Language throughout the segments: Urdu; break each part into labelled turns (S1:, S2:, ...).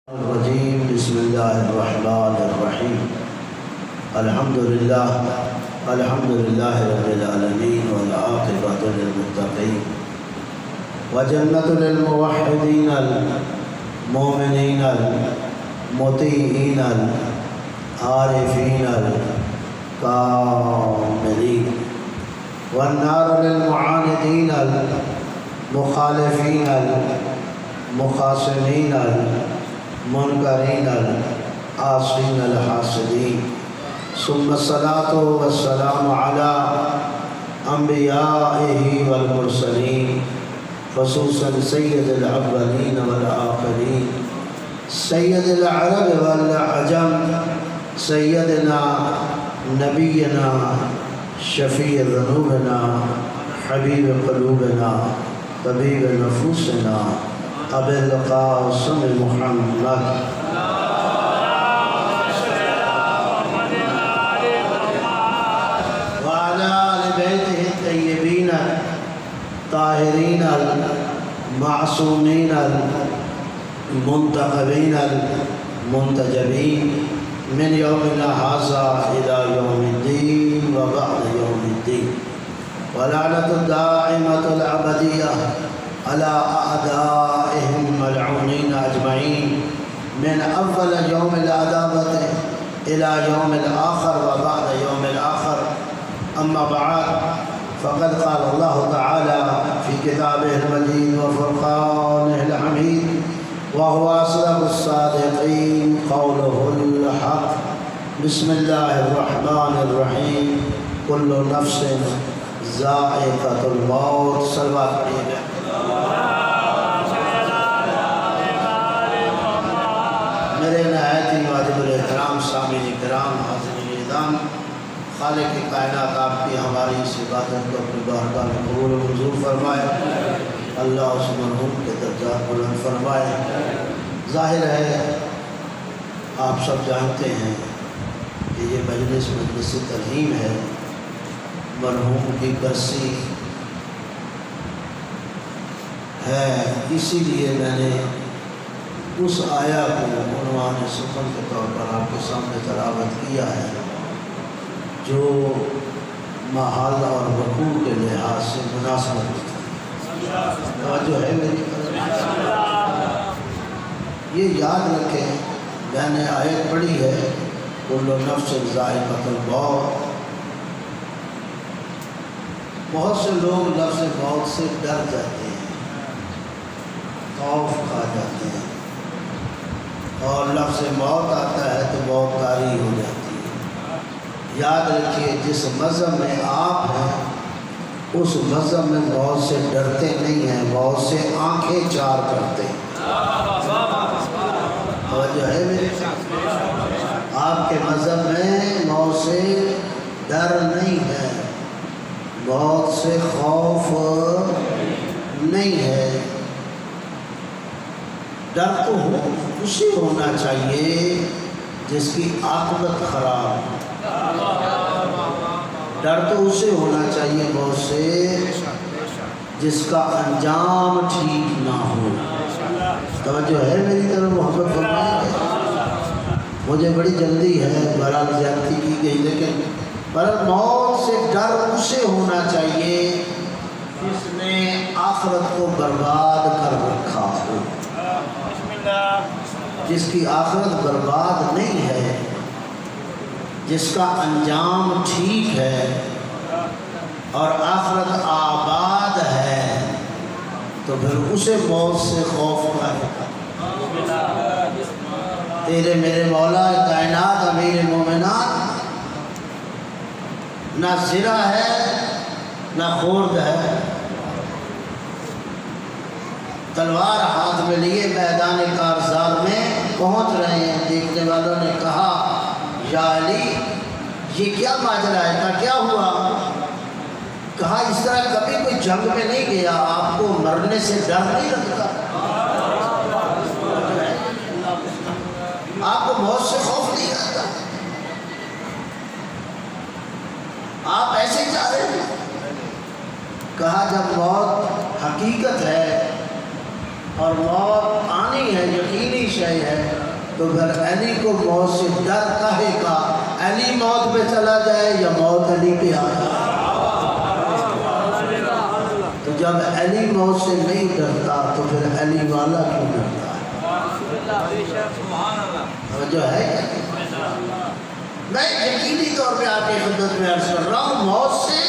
S1: الرجیم بسم اللہ الرحمن الرحیم الحمد للہ رب العالمین والعاقبۃ للمتقین وجنۃ للموحدین المؤمنین المطیعین العارفین الکاملین والنار للمعاندین المخالفین المخاصمین منکرین العاصین الحاسدین ثم الصلاۃ والسلام علی انبیائہ والمرسلین خصوصا سید الاولین والآخرین سید العرب والعجم سیدنا نبینا شفیع ذنوبنا حبیب قلوبنا طبیب نفوسنا ابی القاسم محمد وعلى آل بیتہ الطیبین الطاہرین المعصومین المنتخبین المنتجبین من یومنا ھذا الی یوم الدین وبعد یوم الدین ولعنۃ الدائمۃ الابدیہ على أعدائهم ملعونين أجمعين من أول يوم العداوة إلى يوم الآخر وبعد يوم الآخر أما بعد فقد قال الله تعالى في كتابه المجيد وفرقانه الحميد وهو أصدق الصادقين قوله الحق بسم الله الرحمن الرحيم كل نفس ذائقة الموت صلوات عليه میرے نہایت ہی واجب الاحترام سامعین کرام حاضرین اعظام خالق کائنات آپ کی ہماری اس عبادت کو اپنی بارگاہ میں قبول و منظور فرمائے، اللہ اس مرحوم کے درجات بلند فرمائے۔ ظاہر ہے آپ سب جانتے ہیں کہ یہ مجلس ترحیم ہے، مرحوم کی برسی ہے، اسی لیے میں نے اس آیا کو عنوان سخن کے طور پر آپ کے سامنے تلاوت کیا ہے جو محل اور وقوع کے لحاظ سے مناسبت جو ہے میری یہ یاد رکھیں، میں نے آیت پڑھی ہے کل نفس ذائقۃ الموت۔ بہت سے لوگ لفظ موت سے ڈر جاتے ہیں، خوف کھا جاتے ہیں، اور لفظ موت آتا ہے تو موت طاری ہو جاتی ہے۔ یاد رکھیے جس مذہب میں آپ ہیں اس مذہب میں موت سے ڈرتے نہیں ہیں، موت سے آنکھیں چار کرتے ہیں۔ توجہ ہے میرے آپ کے مذہب میں موت سے ڈر نہیں ہے، موت سے خوف نہیں ہے۔ ڈر تو اسے ہونا چاہیے جس کی عاقبت خراب ہو، ڈر تو اسے ہونا چاہیے موت سے جس کا انجام ٹھیک نہ ہو۔ توجہ ہے میری طرف محبت فرمائیں۔ مجھے بڑی جلدی ہے، بہرحال زیادتی کی گئی، لیکن پر موت سے ڈر اسے ہونا چاہیے جس نے آخرت کو برباد کر رکھا ہو، جس کی آخرت برباد نہیں ہے، جس کا انجام ٹھیک ہے اور آخرت آباد ہے، تو پھر اسے موت سے خوف کرے۔ تیرے میرے مولا کائنات امیر مومنان نہ زرہ ہے نہ خورد ہے، تلوار ہاتھ میں لیے میدان کارزار میں پہنچ رہے ہیں۔ دیکھنے والوں نے کہا یا علی یہ کیا ماجرا ہے، کیا ہوا؟ کہا اس طرح کبھی کوئی جنگ میں نہیں گیا، آپ کو مرنے سے ڈر نہیں لگتا، آپ کو موت سے خوف نہیں آتا، آپ ایسے جا رہے ہیں؟ کہا جب موت حقیقت ہے اور موت آنی ہے، یقینی شے ہے، تو پھر علی کو موت سے ڈر کہے کا؟ علی موت پہ چلا جائے یا موت علی پہ آ جائے؟ تو جب علی موت سے نہیں ڈرتا تو پھر علی والا کیوں ڈرتا ہے؟ جو ہے میں یقینی طور پہ آپ کی خدمت میں عرض کر رہا ہوں، موت سے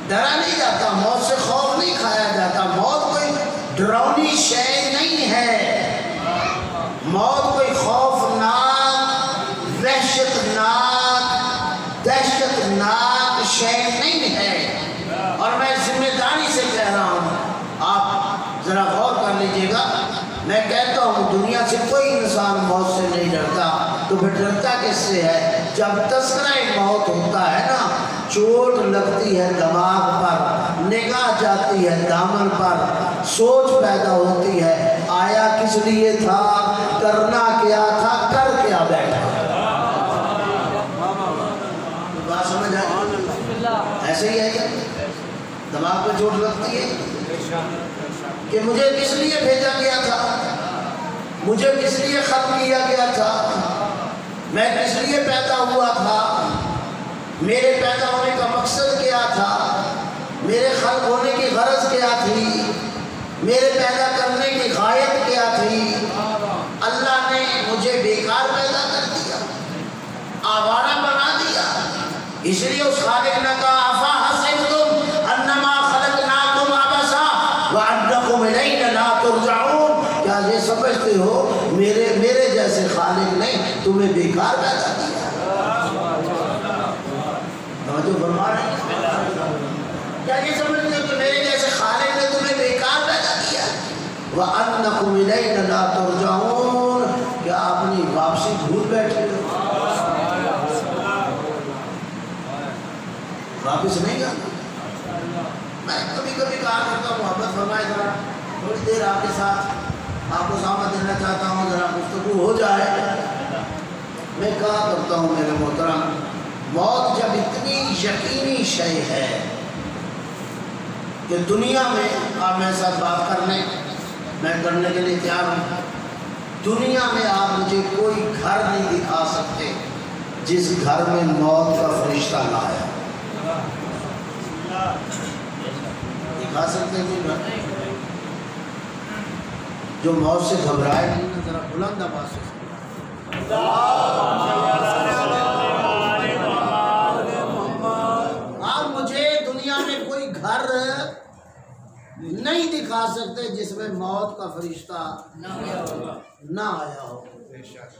S1: ڈرا نہیں جاتا، موت سے خوف نہیں کھایا جاتا، موت کوئی ڈراؤنی شے نہیں ہے، موت کوئی خوفناک، دہشت ناک شے نہیں ہے۔ اور میں ذمہ داری سے کہہ رہا ہوں، آپ ذرا غور کر لیجئے گا، میں کہتا ہوں دنیا سے کوئی انسان موت سے نہیں ڈرتا، تو پھر ڈرتا کس سے ہے؟ جب تذکرہ موت ہوتا ہے نا، چوٹ لگتی ہے دماغ پر، نگاہ جاتی ہے دامن پر، سوچ پیدا ہوتی ہے، آیا کس لیے تھا، کرنا کیا تھا، کر کیا بیٹھا۔ بات سمجھ آئی؟ ایسے ہی ہے کیا؟ دماغ پہ چوٹ لگتی ہے کہ مجھے کس لیے بھیجا گیا تھا، مجھے کس لیے ختم کیا گیا تھا، میں کس لیے پیدا ہوا تھا، میرے پیدا ہونے کا مقصد کیا تھا، میرے خلق ہونے کی غرض کیا تھی، میرے پیدا کرنے کی غایت کیا تھی۔ اللہ نے مجھے بیکار پیدا کر دیا، آوارہ بنا دیا، اس لیے اس خالق نے کہا افا حسبتم انما خلقناکم عبثا وانکم الینا لا ترجعون، کیا یہ سمجھتے ہو میرے جیسے خالق نے تمہیں بیکار پیدا کیا؟ جو فرما رہے ہیں، کیا یہ سمجھتے ہو کہ میرے جیسے خالق نے تمہیں بیکار پیدا کیا؟ وَأَنَّكُمْ إِلَيْنَا لَا تُرْجَعُونَ، کیا اپنی واپسی بھول بیٹھے ہو؟ واپس نہیں جانا۔ میں کبھی کبھی کہا کرتا ہوں محبت فرمائے ذرا تھوڑی دیر آپ کے ساتھ آپ کو سامنے دینا چاہتا ہوں، ذرا گفتگو ہو جائے۔ میں کہا کرتا ہوں میرے محترم، موت جب اتنی یقینی شے ہے کہ دنیا میں آپ میرے ساتھ بات کرنے کے لیے تیار ہوں، دنیا میں آپ مجھے کوئی گھر نہیں دکھا سکتے جس گھر میں موت کا فرشتہ نہ آیا۔ دکھا سکتے کوئی گھر جو موت سے گھبرائے نہیں؟ ذرا بلند آواز سے آپ مجھے دنیا میں کوئی گھر نہیں دکھا سکتے جس میں موت کا فرشتہ نہ آیا ہو،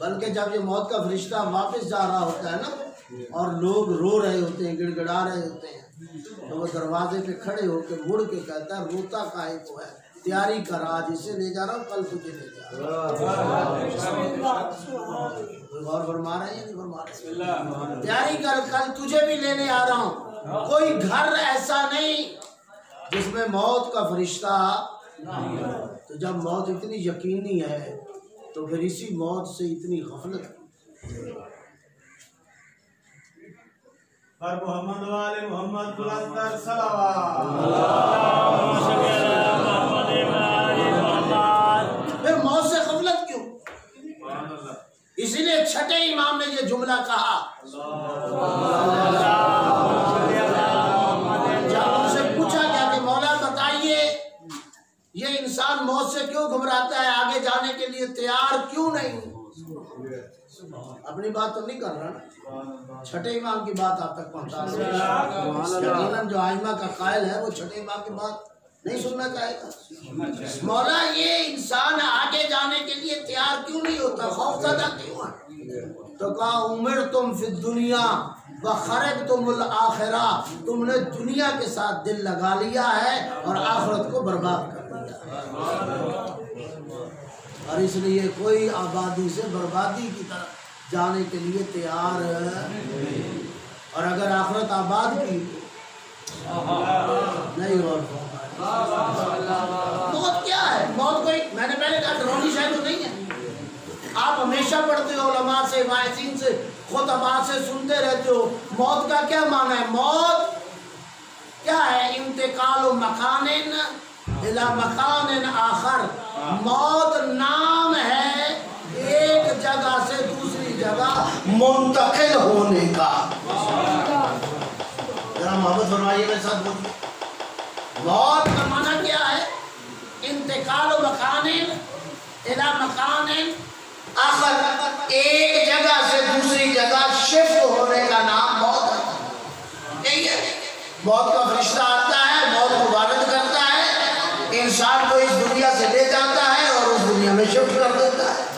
S1: بلکہ جب یہ موت کا فرشتہ واپس جا رہا ہوتا ہے نا اور لوگ رو رہے ہوتے ہیں، گڑ گڑا رہے ہوتے ہیں، تو وہ دروازے پہ کھڑے ہو کے مڑ کے کہتا ہے روتا کاہے کو ہے، تیاری کر، آج اسے لے جا رہا ہوں، کل تجھے لے جا رہا ہوں۔ غور فرما رہے ہیں نہیں فرما رہے؟ تیاری کر، کل تجھے بھی لینے آ رہا ہوں۔ کوئی گھر ایسا نہیں جس میں موت کا فرشتہ نہیں ہے۔ تو جب موت اتنی یقینی ہے تو پھر اسی موت سے اتنی غفلت۔
S2: پر محمد والے محمد بلندر صلوات۔
S1: پھر موت سے غفلت کیوں؟ اسی لیے چھٹے امام نے یہ جملہ کہا، جب ان سے پوچھا گیا کہ مولا بتائیے یہ انسان موت سے کیوں گھبراتا ہے، آگے جانے کے لیے تیار کیوں نہیں؟ اپنی بات تو نہیں کر رہا نا، چھٹے امام کی بات آپ تک پہنچا رہا ہے۔ یقیناً جو آئمہ کا قائل ہے وہ چھٹے امام کی بات نہیں سننا چاہے گا۔ مولا یہ انسان آگے جانے کے لیے تیار کیوں نہیں ہوتا، خوف زدہ کیوں ہے؟ تو کہا امرتم فی الدنیا وخرجتم الآخرہ، تم نے دنیا کے ساتھ دل لگا لیا ہے اور آخرت کو برباد کر دیا ہے، اور اس لیے کوئی آبادی سے بربادی کی طرف جانے کے لیے تیار ہے، اور اگر آخرت آباد کی نہیں اور موت کیا ہے؟ موت کوئی، میں نے پہلے کہا ڈرونی شاید تو نہیں ہے۔ آپ ہمیشہ پڑھتے ہو علماء سے، واعظین سے، خطباء سے سنتے رہتے ہو، موت کا کیا معنی ہے؟ موت کیا ہے؟ انتقال و مکان الی مکان آخر، موت نام ہے ایک جگہ سے دوسری جگہ منتقل ہونے کا۔ ذرا محبت فرمائیے میرے ساتھ بولیے، موت کا معنی کیا ہے؟ انتقال مکان الی مکان آخر، ایک جگہ سے دوسری جگہ شفٹ ہونے کا نام موت ہے۔ یہی ہے، موت کا فرشتہ آتا ہے، موت کو وارد کرتا ہے، انسان کو اس دنیا سے لے جاتا ہے اور اس دنیا میں شفٹ کر دیتا ہے۔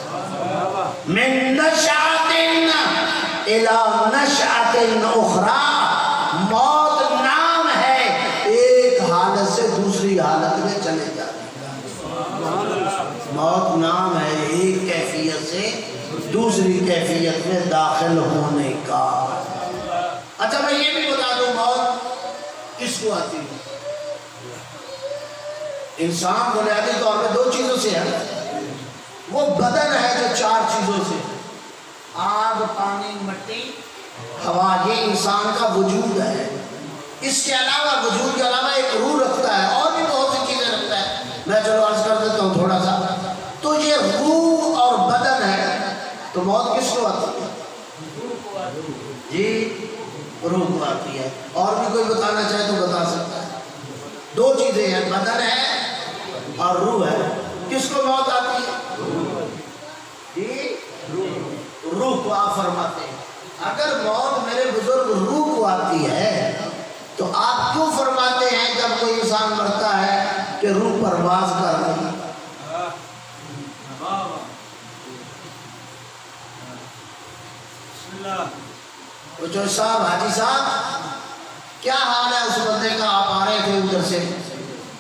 S1: من نشأۃ الی نشأۃ اخری، موت نام ہے ایک حالت سے دوسری حالت میں چلے جانے کا۔ موت نام ہے ایک کیفیت سے دوسری کیفیت میں داخل ہونے کا۔ اچھا میں یہ بھی بتا دوں، موت کس کو آتی ہے؟ انسان بنیادی طور پہ دو چیزوں سے ہے، وہ بدن ہے جو چار چیزوں سے، آگ، پانی، مٹی، ہوا، یہ انسان کا وجود ہے۔ اس کے علاوہ، وجود کے علاوہ ایک روح رکھتا ہے، اور بھی بہت سی چیزیں رکھتا ہے، میں چلو عرض کر دیتا ہوں تھوڑا سا۔ تو یہ روح اور بدن ہے، تو موت کس کو آتی ہے؟ جی روح کو آتی ہے۔ اور بھی کوئی بتانا چاہے تو بتا سکتا ہے۔ دو چیزیں ہیں، بدن ہے اور روح ہے۔ کس کو موت آتی ہے؟ جی روح کو آپ فرماتے ہیں۔ اگر موت میرے بزرگ روح کو آتی ہے تو آپ کیوں فرماتے ہیں جب کوئی انسان مرتا ہے کہ روح پرواز کر رہی ہے؟ جو صاحب حاجی صاحب کیا حال ہے اس بندے کا، آپ آ رہے تھے ادھر سے،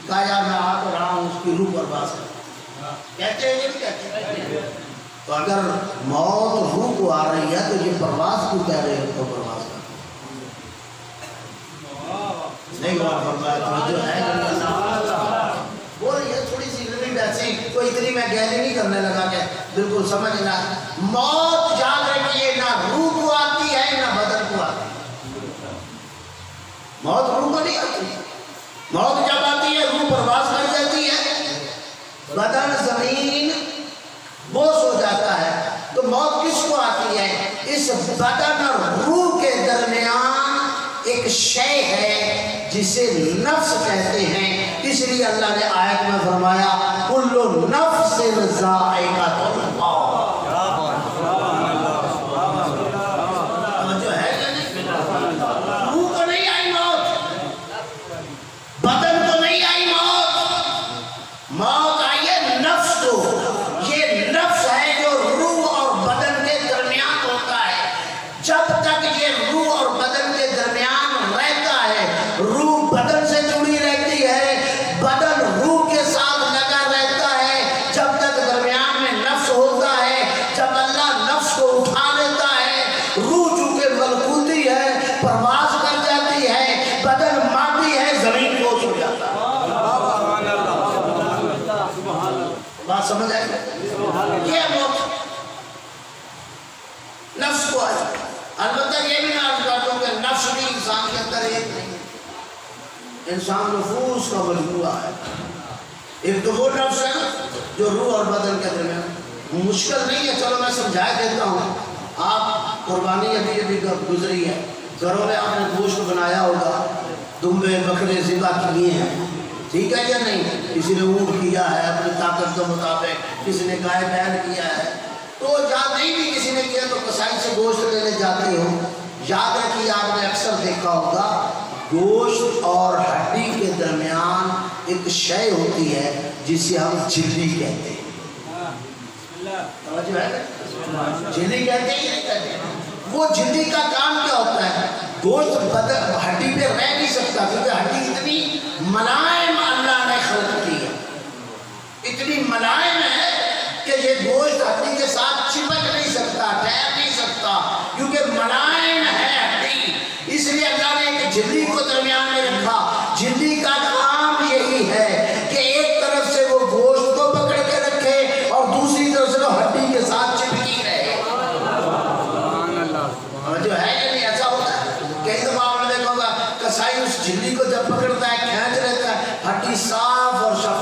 S1: کہا یار میں آ تو رہا ہوں، اس کی روح پرواز کر، کہتے ہیں نہیں کہتے؟ تو اگر موت روح کو آ رہی ہے تو یہ پرواز کو کہہ رہے ہیں، تو پرواز کر نہیں ہوا فرمایا جو ہے وہ یہ تھوڑی سی ویسے کوئی اتنی میں گہری نہیں کرنے لگا کہ بالکل سمجھنا۔ موت یاد رکھیے نہ روح کو آتی ہے نہ بدن کو آتی ہے۔ موت روح کو نہیں آتی، موت جب آتی ہے روح پرواز کر جاتی ہے، بدن زمین بوس ہو جاتا ہے۔ تو موت کس کو آتی ہے؟ اس بدن اور روح کے درمیان ایک شے ہے جسے نفس کہتے ہیں۔ اس لیے اللہ نے آیت میں فرمایا کل نفس ذائقۃ الموت۔ جو ہے روح کو نہیں آئی موت، بدن کو نہیں آئی موت، موت آئی ہے نفس کو۔ یہ نفس ہے جو روح اور بدن کے درمیان ہوتا ہے۔ جب تک یہ روح اور بدن کے درمیان رہتا ہے، روح بدن سے جڑی رہتی ہے، بدن روح کے ساتھ لگا رہتا ہے، جب تک درمیان میں نفس ہوتا ہے۔ جب اللہ نفس کو اٹھا لیتا ہے، روح چونکہ ملکوتی ہے پرواز کر جاتی ہے، بدن مادی ہے زمین بوجھ ہو جاتا ہے۔ بات سمجھ آئی؟ یہ موت نفس کو آئی۔ البتہ یہ بھی میں عرض کرتا ہوں کہ نفس بھی انسان کے اندر ایک نہیں ہے، انسان نفوس کا مجموعہ ہے۔ ایک تو وہ نفس ہے جو روح اور بدن کے درمیان، مشکل نہیں ہے، چلو میں سمجھا دیتا ہوں۔ آپ قربانی ابھی گزری ہے، گھروں میں آپ نے گوشت بنایا ہوگا، دمبے بکرے ذبح کیے ہیں، ٹھیک ہے یا نہیں؟ کسی نے اونٹ کیا ہے اپنی طاقت کے مطابق، کسی نے گائے بیل کیا ہے، تو جہاں نہیں بھی کسی نے کیا تو کسائی سے گوشت لینے جاتے ہو۔ یاد رکھیے آپ نے اکثر دیکھا ہوگا گوشت اور ہڈی کے درمیان ایک شے ہوتی ہے جسے ہم جھلی کہتے ہیں۔ توجہ ہے؟ جھلی کہتے ہیں یا نہیں کہتے ہیں؟ وہ جھلی کا کام کیا ہوتا ہے؟ گوشت بدن ہڈی پہ رہ نہیں سکتا کیونکہ ہڈی اتنی ملائم اللہ نے خلق کی ہے، اتنی ملائم ہے کہ یہ گوشت ہڈی کے ساتھ چپک نہیں سکتا، ٹھہر نہیں سکتا، کیونکہ ملائم ہے ہڈی۔ اس لیے اللہ نے ایک جھلی کو درمیان میں رکھا۔ جھلی کا کام یہی ہے کہ ایک طرف سے وہ گوشت کو پکڑ کے رکھے اور دوسری طرف سے وہ ہڈی کے ساتھ چپکی رہے۔ جو ہے کہ نہیں ایسا ہوتا ہے؟ کئی دفعہ آپ نے دیکھا ہوگا کسائی اس جھلی کو جب پکڑتا ہے کھینچ لیتا ہے، ہڈی صاف اور شفاف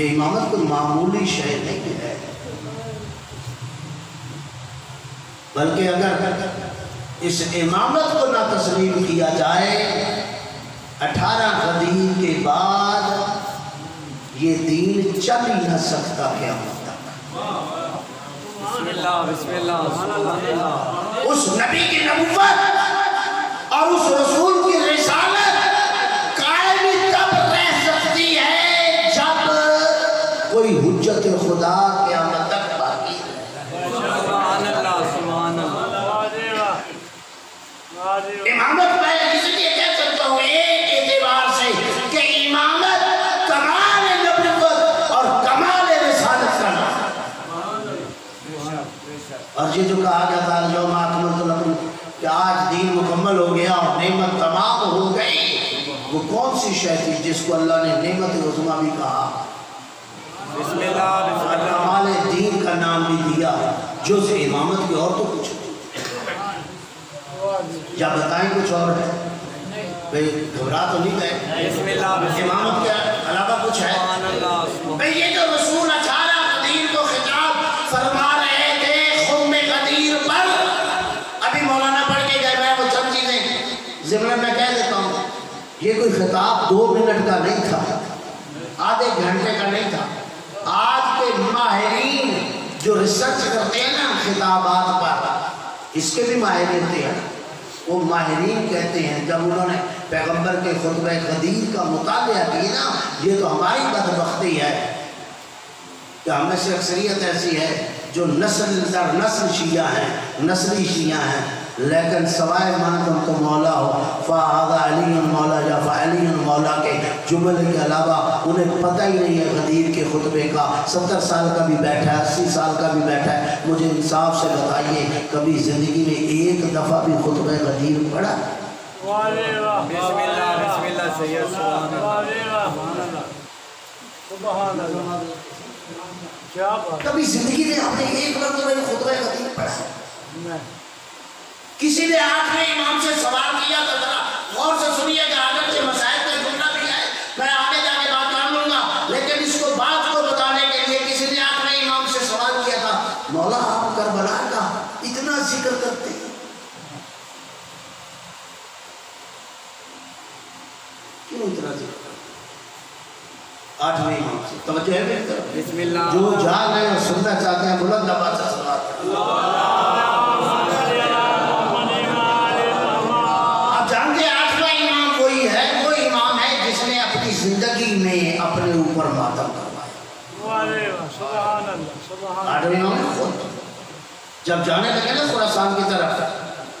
S1: یہ امامت کوئی معمولی شے نہیں ہے، بلکہ اگر اس امامت کو نہ تسلیم کیا جائے 18 صدی کے بعد یہ دین چل ہی نہ سکتا قیامت تک۔
S3: بسم اللہ بسم اللہ سبحان اللہ۔
S1: اس نبی کی نبوت اور اس رسول کی رسالت قائم تب رہ سکتی ہے جب کوئی حجت خدا قیامت تک باقی ہے۔
S3: سبحان اللہ سبحان اللہ۔
S1: امامت میں اس لیے کہہ سکتا ہوں ایک اعتبار سے کہ امامت کمال نبوت اور کمال رسالت کا نام ہے۔ اور یہ جو کہا گیا تھا یوم اکملت لکم کہ آج دین مکمل ہو گیا اور نعمت تمام ہو گئی، وہ کون سی شے تھی جس کو اللہ نے نعمت عظمیٰ بھی کہا؟
S3: بسم اللہ بسم
S1: اور
S3: اللہ۔
S1: کمال دین کا نام بھی دیا، جو سے امامت کی اور تو کچھ نہیں۔ یا بتائیں کچھ اور ہے؟ بھئی گھبرا تو نہیں گئے؟
S3: بسم اللہ بسم اللہ۔
S1: امامت کے علاوہ کچھ ہے؟
S3: سبحان اللہ سبحان
S1: بھئی یہ جو رسول 18 قدیر کو خطاب فرما رہے تھے خم قدیر پر، ابھی مولانا پڑھ کے گئے، میں وہ چند چیزیں ضمن میں کہہ دیتا ہوں۔ یہ کوئی خطاب 2 منٹ کا نہیں تھا، آدھے گھنٹے کا نہیں تھا۔ آج کے ماہرین جو ریسرچ کرتے ہیں نا خطابات پر، اس کے بھی ماہرین تھے، وہ ماہرین کہتے ہیں جب انہوں نے پیغمبر کے خطبہ قدیر کا مطالعہ کیا نا، یہ تو ہماری بدبختی ہے کہ ہم میں سے اکثریت ایسی ہے جو نسل در نسل شیعہ ہیں، نسلی شیعہ ہیں، لیکن سوائے من تم کو مولا ہو فَهَذَا عَلِيٌّ مولا یا فَعَلِيٌّ مولا کے جملے کے علاوہ انہیں پتہ ہی نہیں ہے قدیر کے خطبے کا۔ 70 سال کا بھی بیٹھا ہے، 80 سال کا بھی بیٹھا ہے، مجھے انصاف سے بتائیے کبھی زندگی میں ایک دفعہ بھی خطبہ قدیر پڑھا؟
S3: بسم اللہ بسم اللہ سید سبحان اللہ۔
S2: سبحان اللہ۔ کیا بات
S1: کبھی زندگی میں آپ نے ایک مرتبہ بھی خطبہ قدیر پڑھا؟ کسی نے 8ویں امام سے سوال کیا تو ذرا غور سے سنیے کہ آگے کے مسائل کا جملہ بھی ہے، میں آگے جا کے بات کر لوں گا، لیکن اس کو بات کو بتانے کے لیے کسی نے 8ویں امام سے سوال کیا تھا، مولا آپ کربلا کا اتنا ذکر کرتے ہیں، کیوں اتنا ذکر کرتے ہیں؟ 8ویں امام سے توجہ ہے میری طرف؟
S3: بسم اللہ۔
S1: جو جان رہے ہیں اور سننا چاہتے ہیں بلند آواز سے سوال کریں۔ زندگی میں اپنے اوپر ماتم کروایا۔ 8ویں امام نے خود جب جانے لگے نا خراسان کی طرف،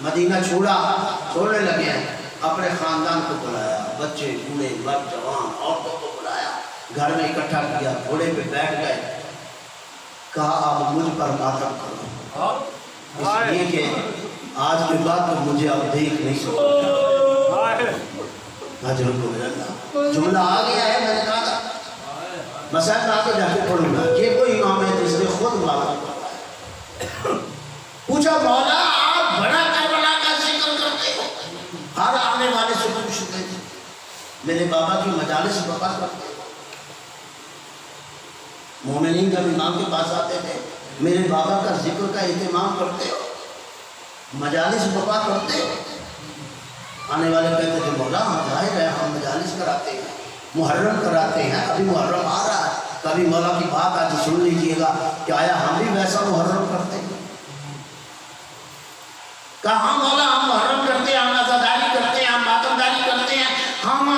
S1: مدینہ چھوڑنے لگے ہیں، اپنے خاندان کو بلایا، بچے بوڑھے مرد جوان عورتوں کو بلایا، گھر میں اکٹھا کیا، گھوڑے پہ بیٹھ گئے، کہا اب مجھ پر ماتم کرو، اس لیے کہ آج کے بعد مجھے اب دیکھ نہیں سکتے۔ جملہ آ گیا ہے، میں نے کہا تھا مسائل میں آگے جا کے پڑھوں گا۔ یہ کوئی امام ہے جس نے خود مالا پوچھا مولا آپ بڑا کربلا کا ذکر کرتے ہو، ہر آنے والے سے پوچھتے تھے، میرے بابا کی مجالس بپا کرتے ہو، مومنین جب امام کے پاس آتے تھے میرے بابا کا ذکر کا اہتمام کرتے ہو، مجالس بپا کرتے ہو۔ آنے والے کہتے تھے مولا ہم ظاہر ہے ہم مجالس کراتے ہیں، محرم کراتے ہیں، ابھی محرم آ رہا ہے، کبھی مولا کی بات آج سن لیجئے گا کہ آیا ہم بھی ویسا محرم کرتے ہیں؟ کہا مولا ہم محرم کرتے ہیں، ہم عزاداری کرتے ہیں، ہم ماتمداری کرتے ہیں، ہم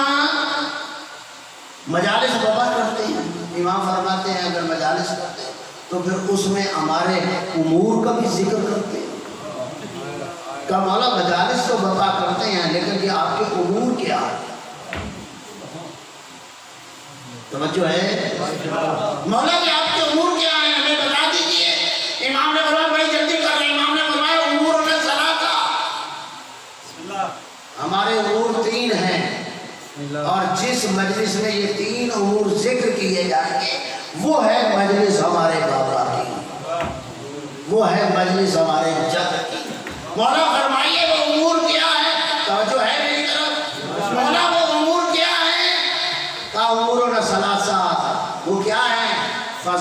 S1: مجالس بابا کرتے ہیں۔ امام فرماتے ہیں اگر مجالس کرتے ہیں تو پھر اس میں ہمارے امور کا بھی ذکر کرتے ہیں۔ کہ مولا مجالس تو بقا کرتے ہیں لیکن یہ آپ کے امور کیا ہے؟ توجہ ہے؟ مولا کہ آپ کے امور کیا ہیں ہمیں بتا دیجئے۔ امام نے فرمایا بھائی جلدی کر رہے ہیں، امام نے فرمایا امور میں ثلاثہ، ہمارے امور 3 ہیں، اور جس مجلس میں یہ 3 امور ذکر کیے جائیں گے وہ ہے مجلس ہمارے بابا کی، وہ ہے مجلس ہمارے جد کی۔ مولا فرمائیے وہ امور کیا ہے؟ توجہ ہے میری طرف؟ مولا وہ امور کیا ہے؟ کہا امورنا ثلاثہ، وہ کیا ہے؟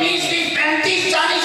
S1: 20-30-35-40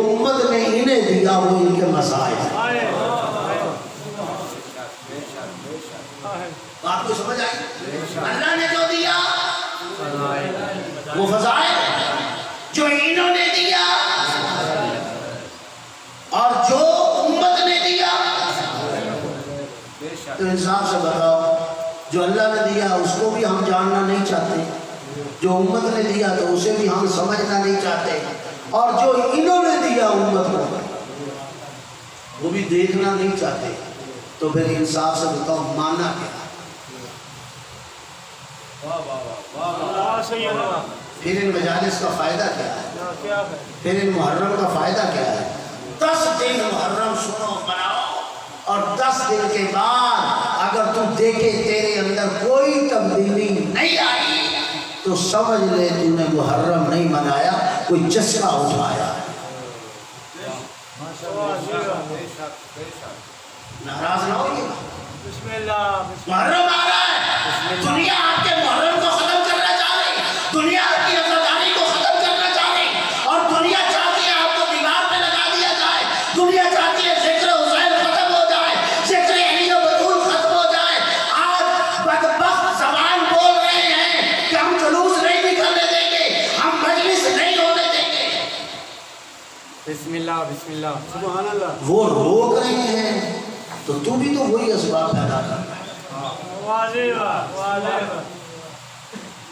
S1: امت نے انہیں دیا وہ ان کے مسائل ہیں۔ آپ کو سمجھ آئی؟ اللہ نے جو دیا وہ فضائل، جو انہوں نے دیا اور جو امت نے دیا۔ تو انصاف سے بتاؤ، جو اللہ نے دیا اس کو بھی ہم جاننا نہیں چاہتے، جو امت نے دیا تو اسے بھی ہم سمجھنا نہیں چاہتے، اور جو انہوں نے دیا امت کو وہ بھی دیکھنا نہیں چاہتے۔ تو پھر انصاف سے بتاؤ مانا کیا؟ پھر ان مجالس کا فائدہ کیا ہے؟ پھر ان محرم کا فائدہ کیا ہے؟ 10 دن محرم سنو مناؤ، اور 10 دن کے بعد اگر تم دیکھے تیرے اندر کوئی تبدیلی نہیں آئی تو سمجھ لے تو نے محرم نہیں منایا، کوئی چسکا اٹھایا۔ ناراض نہ ہوئیے،
S2: بسم اللہ
S1: محرم آ رہا ہے، دنیا آپ کے محرم کو ختم کرنا چاہ رہی، دنیا آپ کی عزاداری کو ختم کرنا چاہ رہی، اور دنیا چاہتی ہے آپ کو دیوار پہ لگا دیا جائے، دنیا چاہتی ہے ذکر حسین ختم ہو جائے، ذکر علی و بطول ختم ہو جائے۔ آج بدبخت زبان بول رہے ہیں کہ ہم جلوس نہیں نکلنے دیں گے، ہم مجلس نہیں ہونے دیں گے۔
S3: بسم اللہ بسم اللہ
S2: سبحان اللہ۔
S1: وہ روک رہے ہیں تو تو بھی تو وہی اسباب پیدا کرنا ہے۔
S2: واضح واضح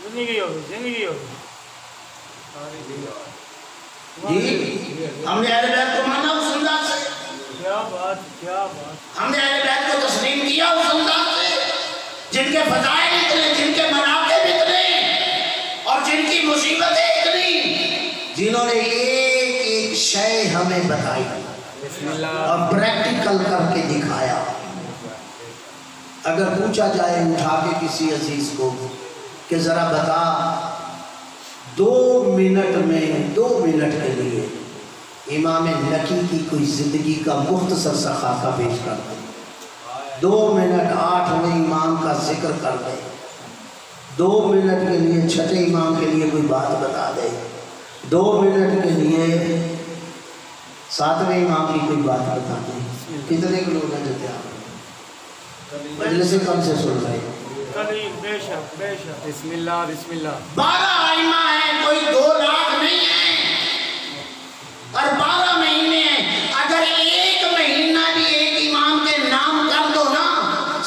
S2: زندگی ہوگی، زندگی ہوگی۔
S1: جی ہم نے اہل بیت کو مانا اس انداز سے،
S2: کیا بات، کیا بات۔
S1: ہم نے اہل بیت کو تسلیم کیا اس انداز سے جن کے فضائل اتنے، جن کے مناقب اتنے، اور جن کی مصیبتیں اتنی، جنہوں نے ایک شے ہمیں بتائی
S3: بسم اللہ
S1: اور پریکٹیکل کر کے دکھایا۔ اگر پوچھا جائے اٹھا کے کسی عزیز کو کہ ذرا بتا 2 منٹ میں 2 منٹ کے لیے امام نقی کی کوئی زندگی کا مختصر سا خاکہ پیش کر دے، 2 منٹ 8ویں امام کا ذکر کر دے، 2 منٹ کے لیے 6 امام کے لیے کوئی بات بتا دے، 2 منٹ کے لیے 7ویں امام کی کوئی بات بتا دے، کتنے لوگ ہیں جو تیار ہیں؟ مجلس سے کم سے سن رہے ہیں۔
S2: قریب، بے شک بے شک۔
S3: بسم اللہ بسم اللہ
S1: 12 ائمہ ہیں، کوئی 2 لاکھ نہیں ہیں، اور 12 مہینے ہیں۔ اگر ایک مہینہ بھی ایک امام کے نام کر دو نا،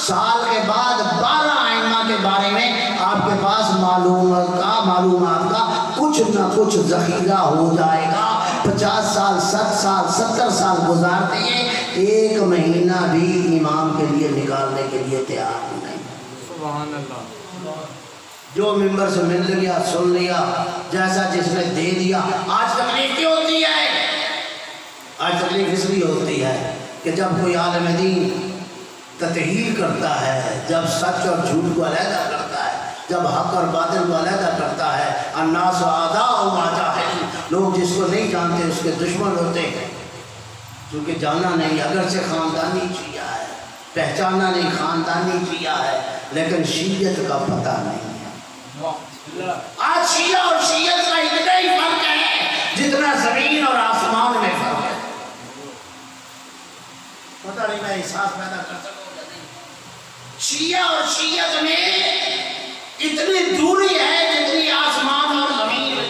S1: سال کے بعد 12 ائمہ کے بارے میں آپ کے پاس معلومات کا کچھ نہ کچھ ذخیرہ ہو جائے گا۔ 50 سال 60 سال 70 سال گزارتے ہیں، ایک مہینہ بھی امام کے لیے نکالنے کے لیے تیار نہیں۔
S3: سبحان اللہ
S1: جو ممبر سے مل لیا سن لیا، جیسا جس نے دے دیا۔ آج تکلیف کیوں ہوتی ہے؟ آج تکلیف اس لیے ہوتی ہے کہ جب کوئی عالم دین تطہیر کرتا ہے، جب سچ اور جھوٹ کو علیحدہ کرتا ہے، جب حق اور باطل کو علیحدہ کرتا ہے، الناس اعداء ما جاہل، لوگ جس کو نہیں جانتے اس کے دشمن ہوتے ہیں، کیونکہ جانا نہیں، اگر سے خاندانی شیعہ ہے، پہچانا نہیں خاندانی شیعہ ہے، لیکن شیعت کا پتہ نہیں ہے۔ آج شیعہ اور شیعت کا اتنا ہی فرق ہے جتنا زمین اور آسمان میں فرق ہے۔ پتہ نہیں میں احساس پیدا کر سکوں یا نہیں۔ شیعہ اور شیعت میں اتنی دوری ہے جتنی آسمان اور زمین میں۔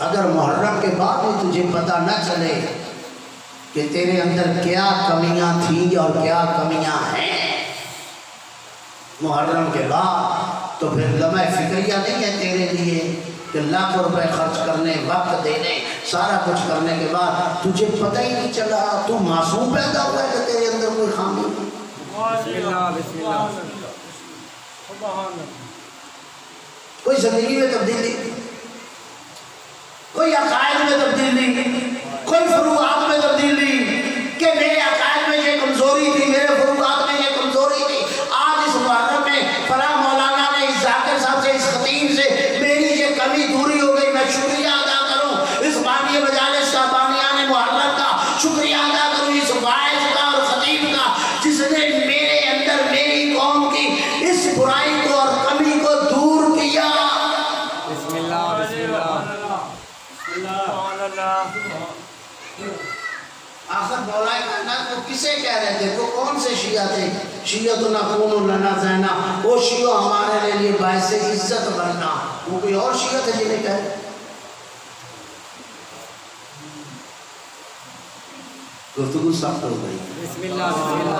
S1: اگر محرم کے بعد بھی تجھے پتہ نہ چلے کہ تیرے اندر کیا کمیاں تھیں اور کیا کمیاں ہیں محرم کے بعد، تو پھر لمحہ فکریہ نہیں ہے تیرے لیے کہ لاکھوں روپے خرچ کرنے، وقت دینے، سارا کچھ کرنے کے بعد تجھے پتہ ہی نہیں چلا، تو معصوم پیدا ہوا ہے کہ تیرے اندر کوئی خامی نہیں۔
S3: بسم اللہ بسم اللہ
S2: سبحان اللہ۔
S1: کوئی زندگی میں تبدیلی، کوئی عقائد میں تبدیلی، کوئی فروعات میں تبدیلی کہ میرے عقائد میں یہ کمزوری تھی، میرے فروعات میں یہ کمزوری تھی، آج اس محرم میں فلاں مولانا نے اس ذاکر صاحب سے، اس خطیب سے میری یہ کمی دوری ہو گئی، میں شکریہ ادا کروں، اس بانی مجالس کا، بانیان محرم کا شکریہ ادا کروں، اس واعظ کا اور خطیب کا جس نے میرے اندر میری قوم کی اس برائی کو اور کمی کو دور کیا۔
S3: بسم اللہ بسم اللہ
S1: آخر مولا کائنات کو کسے کہہ رہے تھے؟ وہ کون سے شیعہ تھے؟ شیعہ نکون لنا زینا، وہ شیعہ ہمارے لیے باعث عزت بننا. وہ کوئی اور شیعہ تھے جنہیں کہے؟ گفتگو سخت ہو گئی.
S3: بسم اللہ بسم اللہ.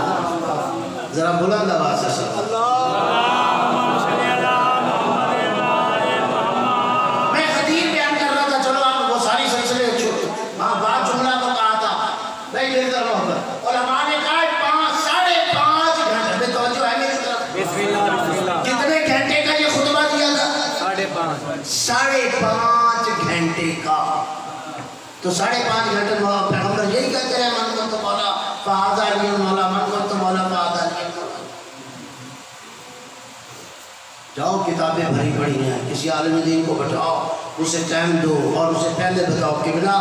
S1: ذرا بلند آواز سے سب. میں حدیث بیان کر رہا تھا، چلو آپ وہ ساری سلسلے چھوڑ. ہاں بات جملہ تو کہا تھا بھائی لے کر محبت. علماء نے کہا 5.5 گھنٹے میں توجہ ہے میری طرف.
S3: بسم اللہ بسم اللہ.
S1: کتنے گھنٹے کا یہ خطبہ دیا تھا؟ 5.5 گھنٹے کا. تو 5.5 گھنٹے پیغمبر یہی کہتے ہیں من کو تو مولا فہذا علی مولا، من کو تو مولا فہذا علی مولا. جاؤ کتابیں بھری پڑی ہیں، کسی عالم دین کو بٹھاؤ، اسے ٹائم دو اور اسے پہلے بتاؤ کہ بنا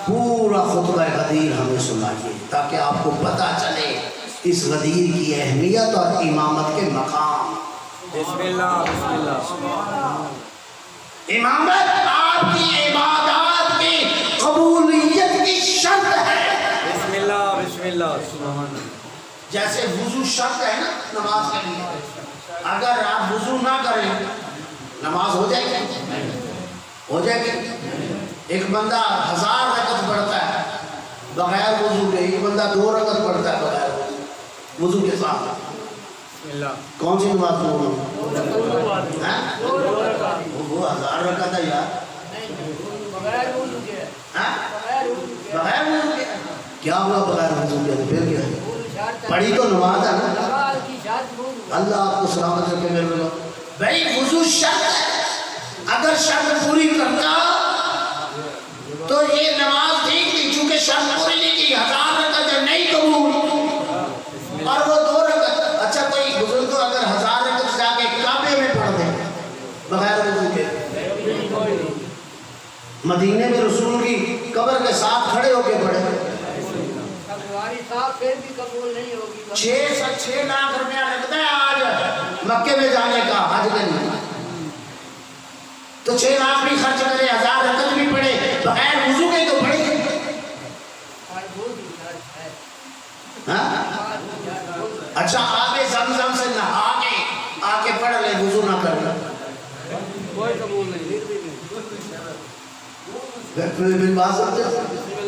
S1: پورا خطبہ غدیر ہمیں سنائیے تاکہ آپ کو پتہ چلے اس غدیر کی اہمیت اور امامت کے مقام.
S3: بسم اللہ بسم اللہ.
S1: امامت آپ کی عبادات کی قبولیت کی شرط ہے.
S3: بسم اللہ بسم اللہ. سبحان اللہ.
S1: جیسے وضو شرط ہے نا نماز کے لیے، اگر آپ وضو نہ کریں نماز ہو جائے گی؟ ہو جائے گی. ایک بندہ 1000 رکعت پڑھتا ہے بغیر وضو کے، ایک بندہ 2 رکعت پڑھتا ہے بغیر وضو کے ساتھ.
S3: بسم اللہ.
S1: کون سی نماز پڑھوں؟ وہ 1000 رکعت ہے یار. بغیر وضو کے کیا ہوا؟ بغیر وضو کے پھر کیا ہے؟ پڑھی تو نماز ہے نا. اللہ آپ کو سلامت رکھے میرے لوگ. بھائی وضو شرط ہے، اگر شرط پوری کرتا تو یہ نماز ٹھیک تھی. چونکہ شرط پوری نہیں کی، 1000 رکعت نہیں قبول اور وہ 2 رکعت. اچھا کوئی بزرگ کو اگر 1000 رکعت جا کے کعبے میں پڑھ دے بغیر وضو کے، مدینے میں رسول کی قبر کے ساتھ کھڑے ہو کے پڑھے، 6 لاکھ روپیہ لگتا ہے آج مکے میں جانے کا حج کے لیے. تو 6 لاکھ بھی خرچ کرے، 1000 رکعت بھی پڑھے بغیر وضو کے تو پڑھے گی. اچھا آب زمزم سے نہا کے آ کے پڑھ لے، وضو نہ کرنا
S3: کوئی قبول نہیں.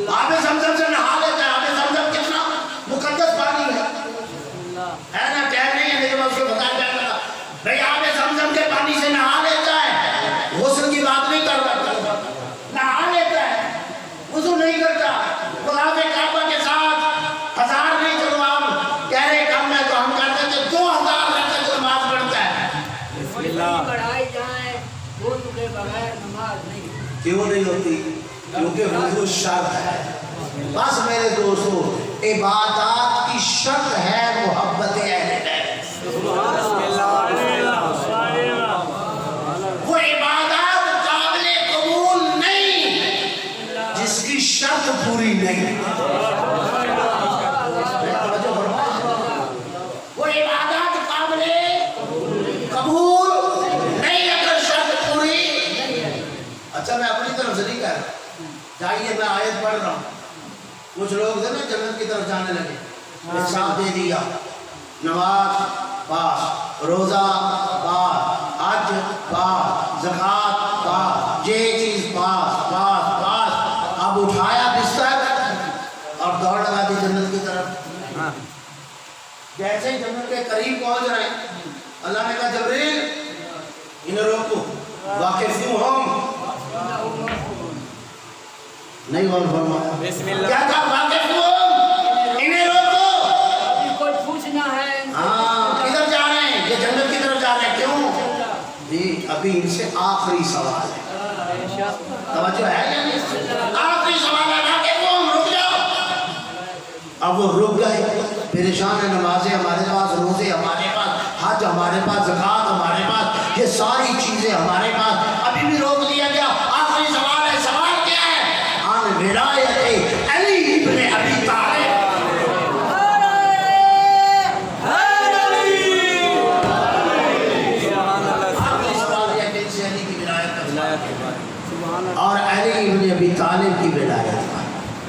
S1: آب زمزم سے نہا لیتا ہے. آب زمزم کتنا مقدس پانی ہے نا؟ کہہ نہیں ہے لیکن میں اس کو بتا جائے گا بھائی آب زمزم کے پانی سے نہا لیتا ہے. غسل کی بات نہیں کر رہا، نہا لیتا ہے، وضو نہیں کرتا. تو آب کعبہ کے ساتھ 1000 نہیں، چلو آپ کہہ رہے کم ہے تو ہم کہتے تھے 2000 رکعت نماز پڑھتا ہے.
S3: بسم اللہ.
S2: پڑھائی جائیں وضو کے بغیر نماز نہیں.
S1: کیوں نہیں ہوتی؟ کیونکہ وضو شرط ہے. بس میرے دوستو عبادات کی شرط ہے محبت اہل بیت. وہ عبادات قابل قبول نہیں جس کی شرط پوری نہیں. وہ عبادات قابل قبول نہیں اگر شرط پوری. اچھا میں اپنی طرف سے نہیں کہہ رہا، جائیے میں آیت پڑھ رہا ہوں. کچھ لوگ تھے نا جنت کی طرف جانے لگے، حساب دے دیا، نماز پاس، روزہ پاس، حج پاس، زکوٰۃ پاس، یہ چیز پاس پاس پاس. اب اٹھایا بستر اور دوڑ لگا دی جنت کی طرف. جیسے ہی جنت کے قریب پہنچ رہے ہیں اللہ نے کہا جبریل انہیں روکو، واقف ہوں ہم نہیں غور فرمایا.
S3: بسم اللہ.
S1: کیا کہا؟ واقف ہوں انہیں روکو.
S2: کوئی پوچھنا ہے
S1: ہاں کدھر جا رہے ہیں؟ یہ جنت کی طرف جا رہے ہیں. کیوں جی؟ ابھی ان سے آخری سوال ہے. توجہ ہے یا نہیں؟ آخری سوال ہے. واقف ہوں رک جاؤ. اب وہ رک گئے. پریشان ہے. نمازیں ہمارے پاس، روزے ہمارے پاس، حج ہمارے پاس، زکوٰۃ ہمارے پاس، یہ ساری چیزیں ہمارے پاس، ابھی بھی روک دیا گیا. آخری سوال ہے. سوال کیا ہے؟ عن ولایت علی ابن ابی طالب. اور علی ابن ابی طالب کی ولایت.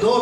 S1: 2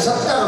S1: 70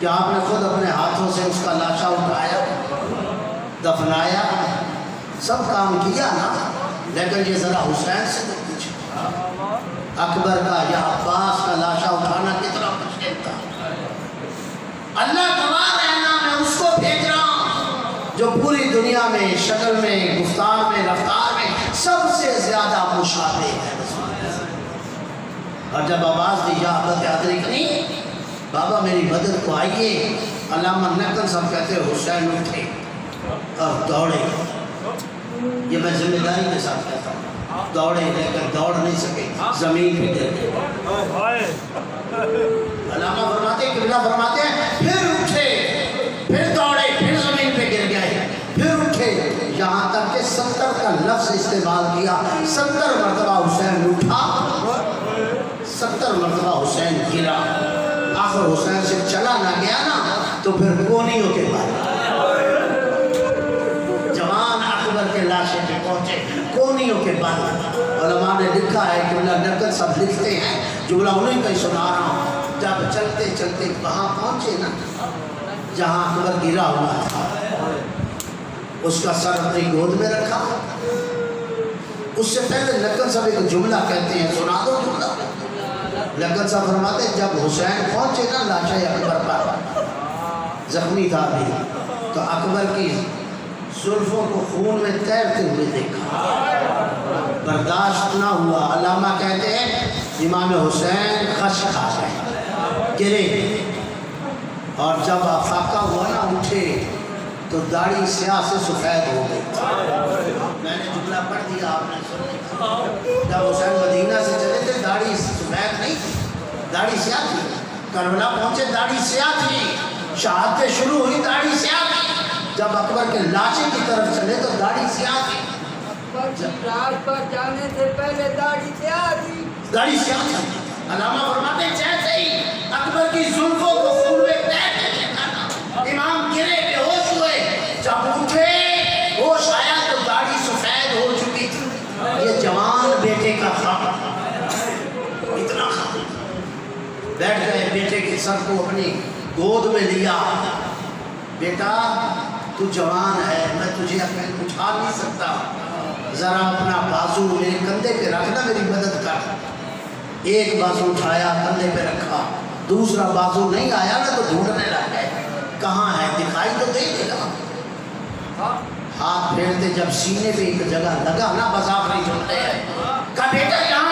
S1: کہ آپ نے خود اپنے ہاتھوں سے اس کا لاشا اٹھایا، دفنایا، سب کام کیا نا، لیکن یہ ذرا حسین سے تو پوچھو، اکبر کا یا عباس کا لاشا اٹھانا کتنا مشکل تھا۔ اللہ گواہ رہنا، میں اس کو بھیج رہا ہوں جو پوری دنیا میں شکل میں، گفتار میں، رفتار میں سب سے زیادہ مشابہ ہے۔ اور جب آواز دی یا ابت ادرکنی، بابا میری مدد کو آئیے، علامہ نقل صاحب کہتے ہیں حسین اٹھے اور دوڑے۔ یہ میں ذمہ داری کے ساتھ کہتا ہوں، دوڑے لیکن دوڑ نہیں سکے، زمین پہ گر گئے۔ علامہ فرماتے ہیں، قبلہ فرماتے ہیں، پھر اٹھے، پھر دوڑے، پھر زمین پہ گر گئے، پھر اٹھے، یہاں تک کہ 70 کا لفظ استعمال کیا۔ 70 مرتبہ حسین اٹھا، 70 مرتبہ حسین گرا، آخر حسین سے چلا نہ گیا نا تو پھر کونیوں کے بعد جوان اکبر کے لاشے پہ پہنچے، کونیوں کے بعد۔ علماء نے لکھا ہے کہ اللہ نقل سب لکھتے ہیں، جملہ انہیں کہیں سنا رہا ہوں، جب چلتے چلتے وہاں پہنچے نا جہاں اکبر گرا ہوا تھا، اس کا سر اپنی گود میں رکھا۔ اس سے پہلے نقل صاحب ایک جملہ کہتے ہیں، سنا دو جملہ۔ نقل صاحب فرماتے ہیں جب حسین پہنچے نا لاشا اکبر پر، زخمی تھا بھی، تو اکبر کی زلفوں کو خون میں تیرتے ہوئے دیکھا، برداشت نہ ہوا۔ علامہ کہتے ہیں امام حسین خش کھا گئے، گرے، اور جب آفاقہ ہوا نا اٹھے تو داڑھی سیاہ سے سفید ہو گئی۔ میں نے جملہ پڑھ دیا، آپ نے سن لیا۔ جب حسین مدینہ سے چلے تھے داڑھی سفید نہیں تھی، داڑھی سیاہ تھی۔ کربلا پہنچے داڑھی سیاہ تھی، شہادتیں شروع ہوئی داڑھی سیاہ تھی۔ جب اکبر کے لاشے کی طرف چلے تو داڑھی سیاہ تھی۔
S2: رات پر جانے سے پہلے داڑھی سیاہ تھی،
S1: داڑھی سیاہ تھی۔ علامہ فرماتے ہیں جیسے ہی اکبر کی زلفوں کو خون میں تیرتے دیکھا نا، امام گرے بے ہوش ہوئے، جب اٹھے ہوش آیا تو داڑھی سفید ہو چکی تھی۔ یہ جوان بیٹے کا خواب، اتنا خواب، بیٹھ گئے، بیٹے کے سر کو اپنی گود میں لیا۔ بیٹا تو جوان ہے، میں تجھے اپنے اٹھا نہیں سکتا، ذرا اپنا بازو میرے کندھے پہ رکھنا، میری مدد کر۔ ایک بازو اٹھایا، کندھے پہ رکھا، دوسرا بازو نہیں آیا نا تو ڈھونڈنے لگ گئے، کہاں ہے، دکھائی تو دے دے گا۔ ہاتھ پھیرتے جب سینے پہ ایک جگہ لگا نا، بس آخری جملے ہیں، کہا بیٹا یہاں